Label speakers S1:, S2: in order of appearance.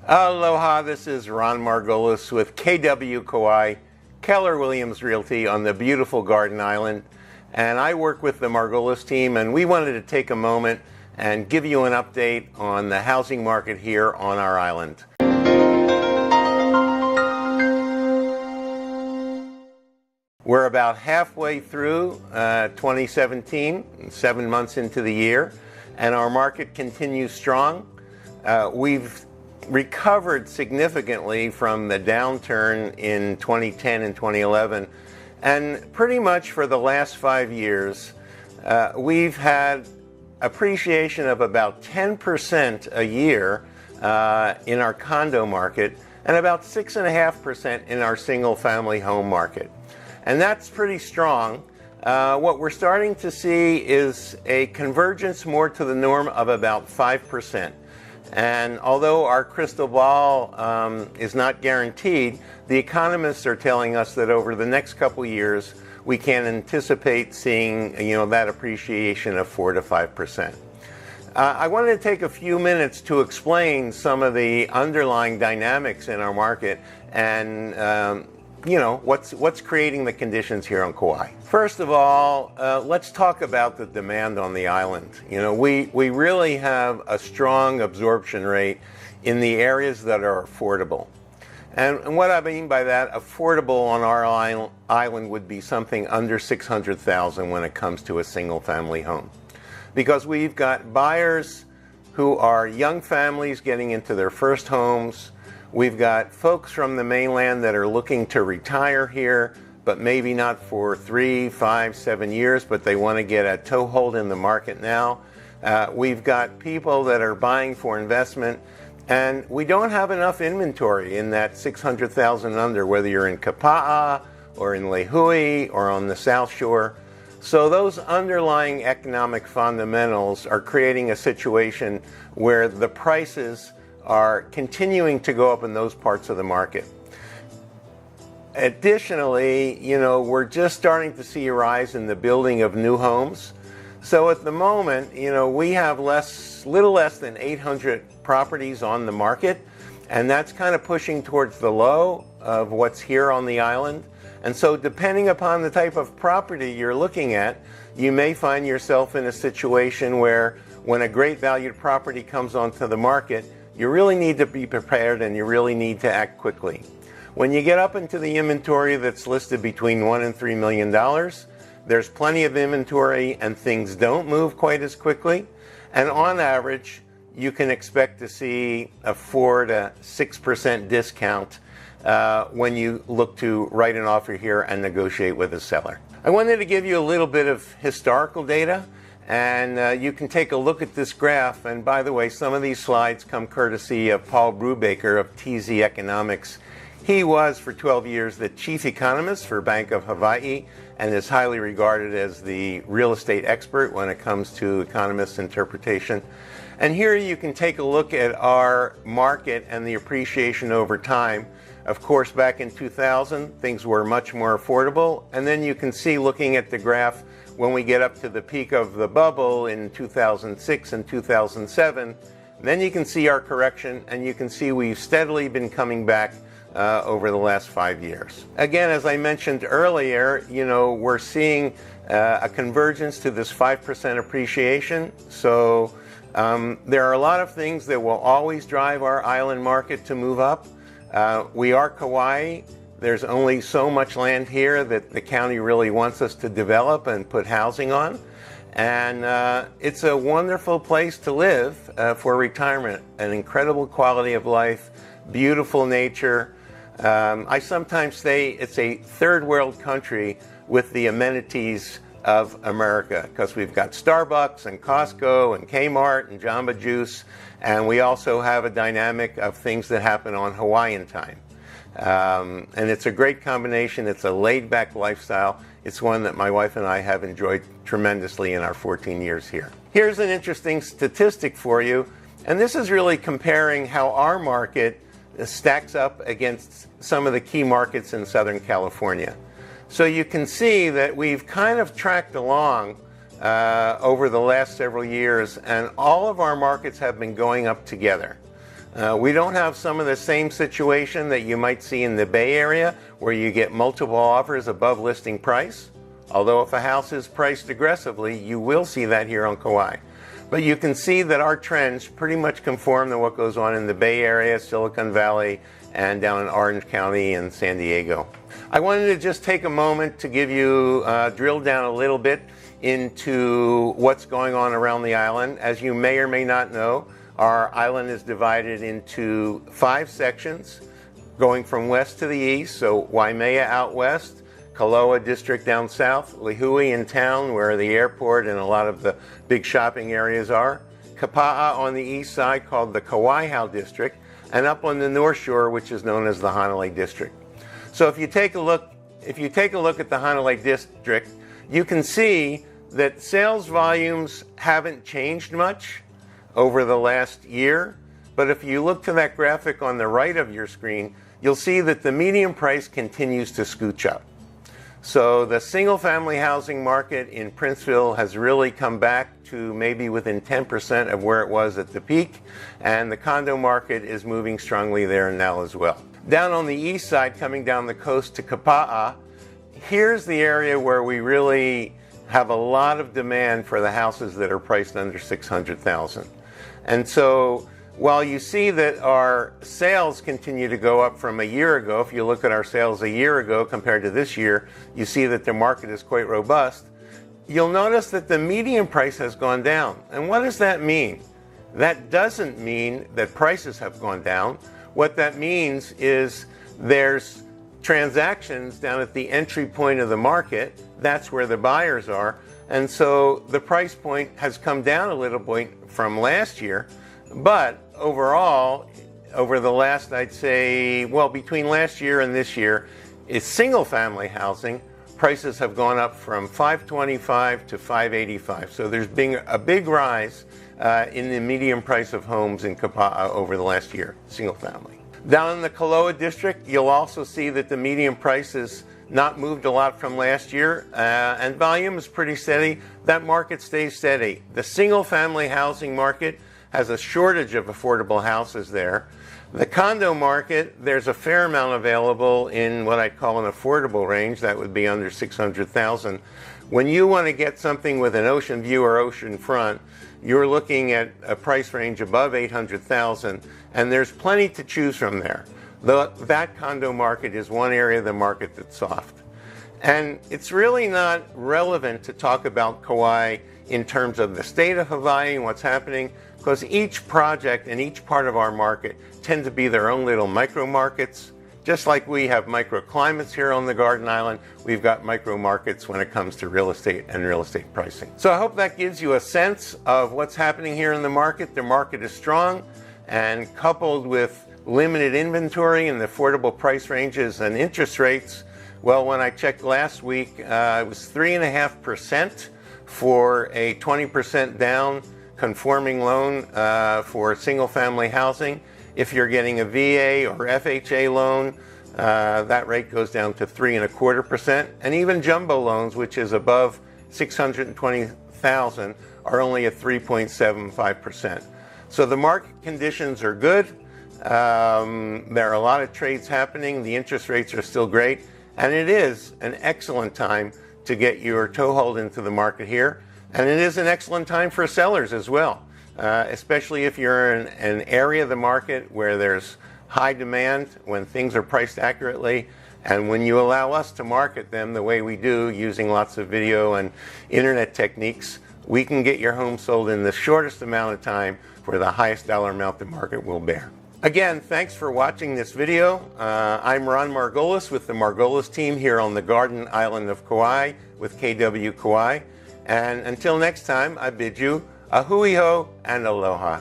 S1: Aloha, this is Ron Margolis with KW Kauai, Keller Williams Realty on the beautiful Garden Island. And I work with the Margolis Team, and we wanted to take a moment and give you an update on the housing market here on our island. We're about halfway through 2017, 7 months into the year, and our market continues strong. We've recovered significantly from the downturn in 2010 and 2011, and pretty much for the last 5 years we've had appreciation of about 10% a year in our condo market and about 6.5% in our single family home market, and that's pretty strong. What we're starting to see is a convergence more to the norm of about 5%. And although our crystal ball is not guaranteed, the economists are telling us that over the next couple years we can anticipate seeing that appreciation of 4 to 5%. I wanted to take a few minutes to explain some of the underlying dynamics in our market and what's creating the conditions here on Kauai. First of all, let's talk about the demand on the island. We really have a strong absorption rate in the areas that are affordable. And what I mean by that, affordable on our island would be something under $600,000 when it comes to a single family home. Because we've got buyers who are young families getting into their first homes. We've got folks from the mainland that are looking to retire here, but maybe not for 3, 5, 7 years, but they want to get a toehold in the market now. We've got people that are buying for investment, and we don't have enough inventory in that 600,000 under, whether you're in Kapaa or in Lehui or on the South Shore. So those underlying economic fundamentals are creating a situation where the prices are continuing to go up in those parts of the market. Additionally, we're just starting to see a rise in the building of new homes. So at the moment, we have little less than 800 properties on the market, and that's kind of pushing towards the low of what's here on the island. And so depending upon the type of property you're looking at, you may find yourself in a situation where when a great valued property comes onto the market, you really need to be prepared and you really need to act quickly. When you get up into the inventory that's listed between $1 and $3 million, there's plenty of inventory and things don't move quite as quickly. And on average, you can expect to see a 4 to 6% discount when you look to write an offer here and negotiate with a seller. I wanted to give you a little bit of historical data. And you can take a look at this graph. And by the way, some of these slides come courtesy of Paul Brubaker of TZ Economics. He was for 12 years the chief economist for Bank of Hawaii and is highly regarded as the real estate expert when it comes to economist interpretation. And here you can take a look at our market and the appreciation over time. Of course, back in 2000, things were much more affordable. And then you can see, looking at the graph, when we get up to the peak of the bubble in 2006 and 2007, then you can see our correction, and you can see we've steadily been coming back over the last 5 years. Again, as I mentioned earlier, we're seeing a convergence to this 5% appreciation. So there are a lot of things that will always drive our island market to move up. We are Kauai. There's only so much land here that the county really wants us to develop and put housing on. And it's a wonderful place to live for retirement. An incredible quality of life, beautiful nature. I sometimes say it's a third world country with the amenities of America, because we've got Starbucks and Costco and Kmart and Jamba Juice. And we also have a dynamic of things that happen on Hawaiian time. And it's a great combination. It's a laid-back lifestyle. It's one that my wife and I have enjoyed tremendously in our 14 years here. Here's an interesting statistic for you, and this is really comparing how our market stacks up against some of the key markets in Southern California. So you can see that we've kind of tracked along over the last several years, and all of our markets have been going up together. We don't have some of the same situation that you might see in the Bay Area where you get multiple offers above listing price. Although if a house is priced aggressively, you will see that here on Kauai. But you can see that our trends pretty much conform to what goes on in the Bay Area, Silicon Valley, and down in Orange County and San Diego. I wanted to just take a moment to give you, drill down a little bit into what's going on around the island. As you may or may not know, our island is divided into 5 sections, going from west to the east. So Waimea out west, Kaloa district down south, Lihue in town where the airport and a lot of the big shopping areas are, Kapaa on the east side called the Kauai district, and up on the North Shore, which is known as the Hanalei district. So if you take a look at the Hanalei district, you can see that sales volumes haven't changed much over the last year. But if you look to that graphic on the right of your screen, you'll see that the median price continues to scooch up. So the single-family housing market in Princeville has really come back to maybe within 10% of where it was at the peak, and the condo market is moving strongly there now as well. Down on the east side, coming down the coast to Kapaa, here's the area where we really have a lot of demand for the houses that are priced under $600,000. And so while you see that our sales continue to go up from a year ago, if you look at our sales a year ago compared to this year, you see that the market is quite robust. You'll notice that the median price has gone down. And what does that mean? That doesn't mean that prices have gone down. What that means is there's transactions down at the entry point of the market. That's where the buyers are. And so the price point has come down a little bit from last year. But overall, over the last, I'd say, well, between last year and this year, is single-family housing. Prices have gone up from $525 to $585. So there's been a big rise in the median price of homes in Kapaa over the last year, single-family. Down in the Kaloa district, you'll also see that the median price has not moved a lot from last year, and volume is pretty steady. That market stays steady. The single-family housing market has a shortage of affordable houses there. The condo market, there's a fair amount available in what I'd call an affordable range. That would be under $600,000. When you want to get something with an ocean view or ocean front, you're looking at a price range above $800,000, and there's plenty to choose from there. That condo market is one area of the market that's soft. And it's really not relevant to talk about Kauai in terms of the state of Hawaii and what's happening, because each project and each part of our market tend to be their own little micro markets. Just like we have microclimates here on the Garden Island, we've got micro markets when it comes to real estate and real estate pricing. So I hope that gives you a sense of what's happening here in the market. The market is strong, and coupled with limited inventory and the affordable price ranges and interest rates, well, when I checked last week, it was 3.5% for a 20% down conforming loan for single-family housing. If you're getting a VA or FHA loan, that rate goes down to 3.25%. And even jumbo loans, which is above $620,000, are only at 3.75%. So the market conditions are good. There are a lot of trades happening. The interest rates are still great. And it is an excellent time to get your toehold into the market here. And it is an excellent time for sellers as well, especially if you're in an area of the market where there's high demand, when things are priced accurately, and when you allow us to market them the way we do, using lots of video and internet techniques, we can get your home sold in the shortest amount of time for the highest dollar amount the market will bear. Again, thanks for watching this video. I'm Ron Margolis with the Margolis Team here on the Garden Island of Kauai with KW Kauai. And until next time, I bid you a hui ho and aloha.